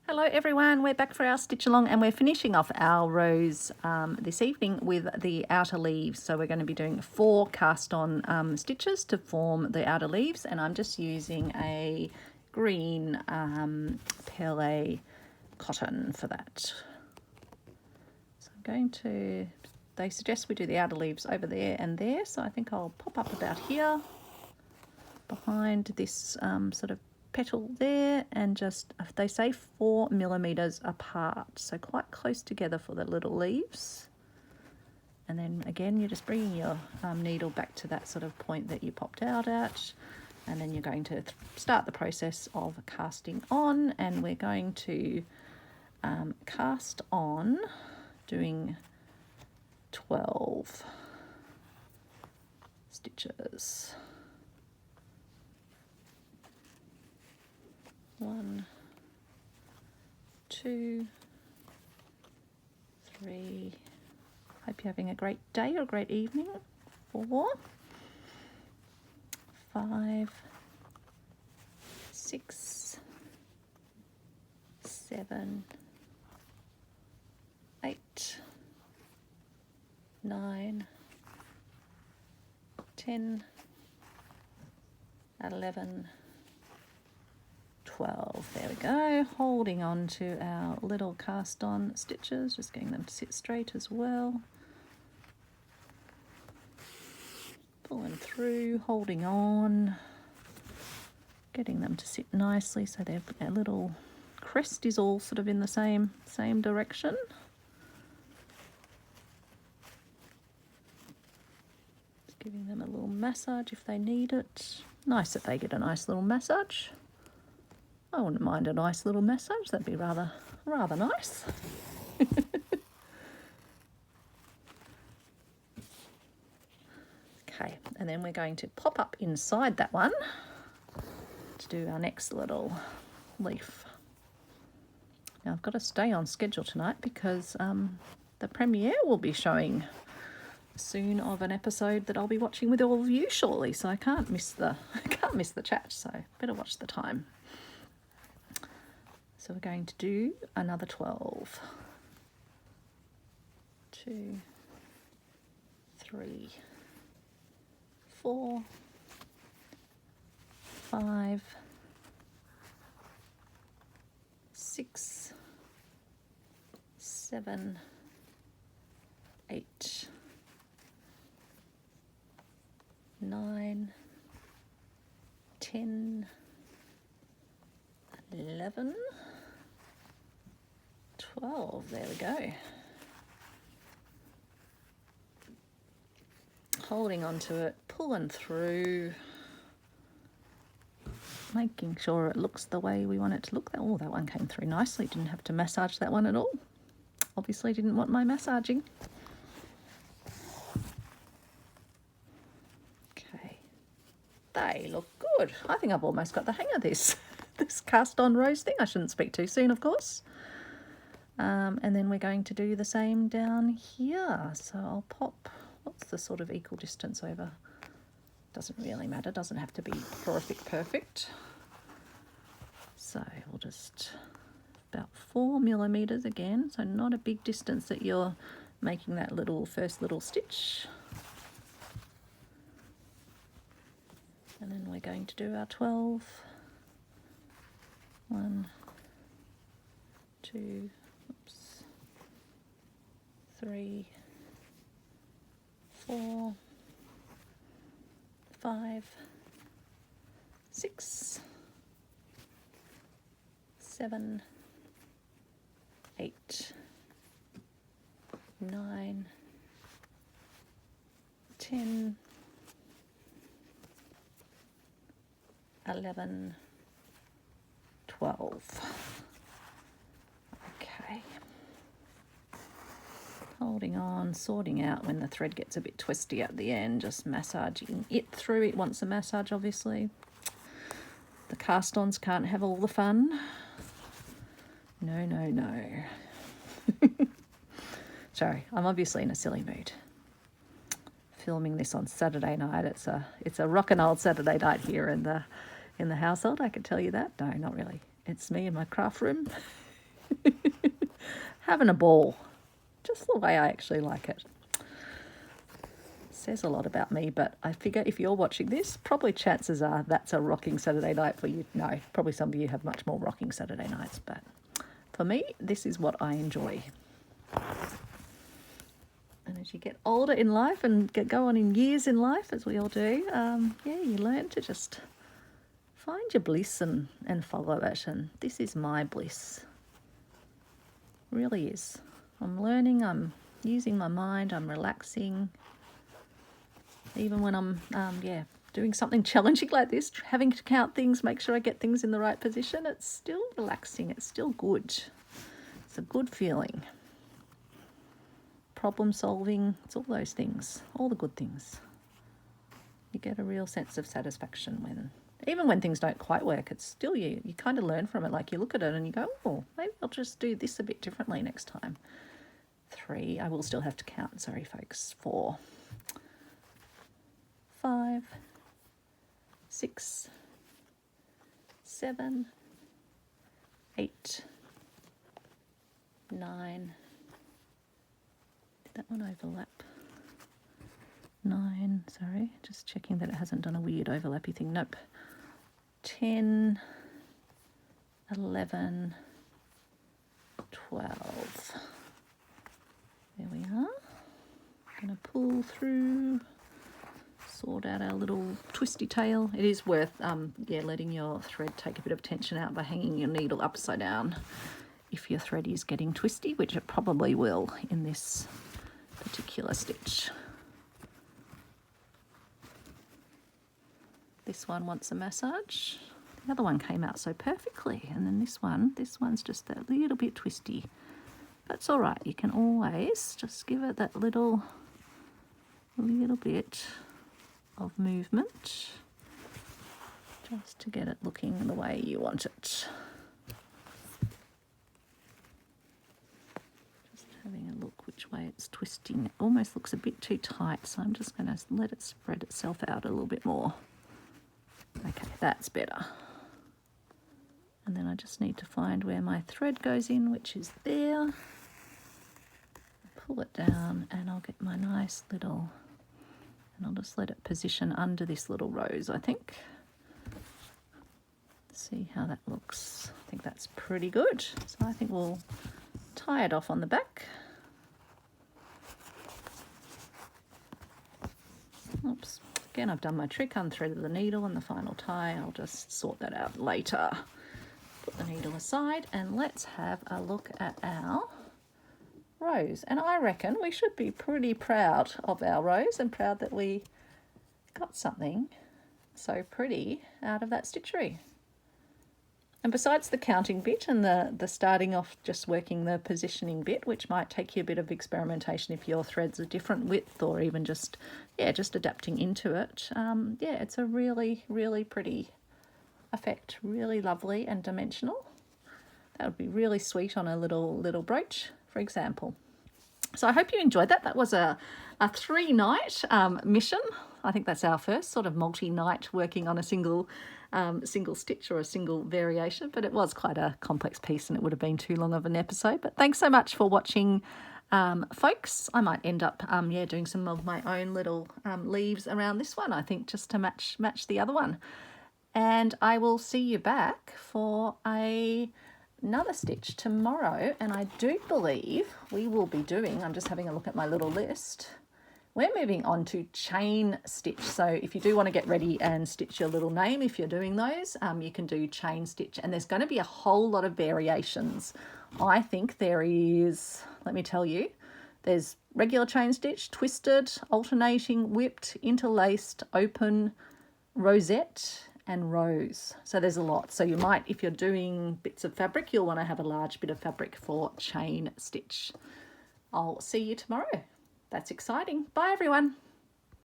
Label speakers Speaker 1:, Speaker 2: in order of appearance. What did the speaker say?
Speaker 1: Hello everyone, we're back for our stitch along and we're finishing off our rows this evening with the outer leaves. So we're going to be doing 4 cast on stitches to form the outer leaves, and I'm just using a green Pele cotton for that. So I'm going to, they suggest we do the outer leaves over there and there, so I think I'll pop up about here behind this sort of petal there, and just, they say 4 millimeters apart, so quite close together for the little leaves. And then again, you're just bringing your needle back to that sort of point that you popped out at, and then you're going to start the process of casting on, and we're going to cast on doing 12 stitches. 1, 2, 3. Hope you're having a great day or a great evening. 4, 5, 6, 7, 8, 9, 10, 11, 12. There we go. Holding on to our little cast on stitches, just getting them to sit straight as well. Pulling through, holding on, getting them to sit nicely so their little crest is all sort of in the same direction. Just giving them a little massage if they need it. Nice that they get a nice little massage. I wouldn't mind a nice little massage, that'd be rather nice. Okay, and then we're going to pop up inside that one to do our next little leaf. Now I've got to stay on schedule tonight because the premiere will be showing soon of an episode that I'll be watching with all of you shortly, so I can't miss the chat, so better watch the time. So we're going to do another 12. 2, 3, 4, 5, 6, 7, 8, 9, 10, 11, 12. There we go. Holding onto it, pulling through, making sure it looks the way we want it to look. Oh, that one came through nicely. Didn't have to massage that one at all. Obviously didn't want my massaging. Okay, they look good. I think I've almost got the hang of this cast on rose thing. I shouldn't speak too soon, of course. And then we're going to do the same down here. So I'll pop, what's the sort of equal distance over? Doesn't really matter, doesn't have to be perfect. So we'll just, about 4 millimeters again, so not a big distance that you're making that first little stitch. And then we're going to do our 12. 1, 2, 3, 4, 5, 6, 7, 8, 9, 10, 11, 12. Okay. Holding on, sorting out when the thread gets a bit twisty at the end, just massaging it through. It wants a massage, obviously. The cast-ons can't have all the fun. No. Sorry, I'm obviously in a silly mood. Filming this on Saturday night. It's a rockin' old Saturday night here in the household, I can tell you that. No, not really. It's me in my craft room Having a ball. Just the way I actually like it. Says a lot about me, but I figure if you're watching this, probably chances are that's a rocking Saturday night for you. No, probably some of you have much more rocking Saturday nights, but for me, this is what I enjoy. And as you get older in life and go on in years in life, as we all do, yeah, you learn to just find your bliss and follow it. And this is my bliss. Really is. I'm learning, I'm using my mind, I'm relaxing. Even when I'm, doing something challenging like this, having to count things, make sure I get things in the right position, it's still relaxing, it's still good. It's a good feeling. Problem solving, it's all those things, all the good things. You get a real sense of satisfaction even when things don't quite work, it's still you kind of learn from it. Like you look at it and you go, oh, maybe I'll just do this a bit differently next time. 3, I will still have to count, sorry folks. 4, 5, 6, 7, 8, 9. Did that one overlap? 9, sorry, just checking that it hasn't done a weird overlappy thing. Nope. 10, 11, 12. There we are. Going to pull through, sort out our little twisty tail. It is worth, letting your thread take a bit of tension out by hanging your needle upside down if your thread is getting twisty, which it probably will in this particular stitch. This one wants a massage. The other one came out so perfectly, and then this one's just that little bit twisty. That's all right. You can always just give it that little bit of movement just to get it looking the way you want it. Just having a look which way it's twisting. It almost looks a bit too tight, so I'm just going to let it spread itself out a little bit more. Okay, that's better. And then I just need to find where my thread goes in, which is there. Pull it down and I'll get my nice little, and I'll just let it position under this little rose, I think. See how that looks. I think that's pretty good. So I think we'll tie it off on the back. Oops. Again, I've done my trick, unthreaded the needle and the final tie. I'll just sort that out later. Put the needle aside and let's have a look at our rose. And I reckon we should be pretty proud of our rose and proud that we got something so pretty out of that stitchery. And besides the counting bit and the starting off just working the positioning bit, which might take you a bit of experimentation if your thread's a different width or even just adapting into it. It's a really, really pretty effect, really lovely and dimensional. That would be really sweet on a little brooch, for example. So I hope you enjoyed that. That was a 3-night mission. I think that's our first sort of multi-night working on a single stitch or a single variation, but it was quite a complex piece and it would have been too long of an episode. But thanks so much for watching, folks. I might end up doing some of my own little leaves around this one, I think, just to match the other one. And I will see you back for another stitch tomorrow, and I do believe we will be doing, I'm just having a look at my little list, we're moving on to chain stitch. So if you do want to get ready and stitch your little name, if you're doing those, you can do chain stitch, and there's going to be a whole lot of variations. I think there is, let me tell you, there's regular chain stitch, twisted, alternating, whipped, interlaced, open, rosette, and rose. So there's a lot. So you might, if you're doing bits of fabric, you'll want to have a large bit of fabric for chain stitch. I'll see you tomorrow. That's exciting. Bye everyone.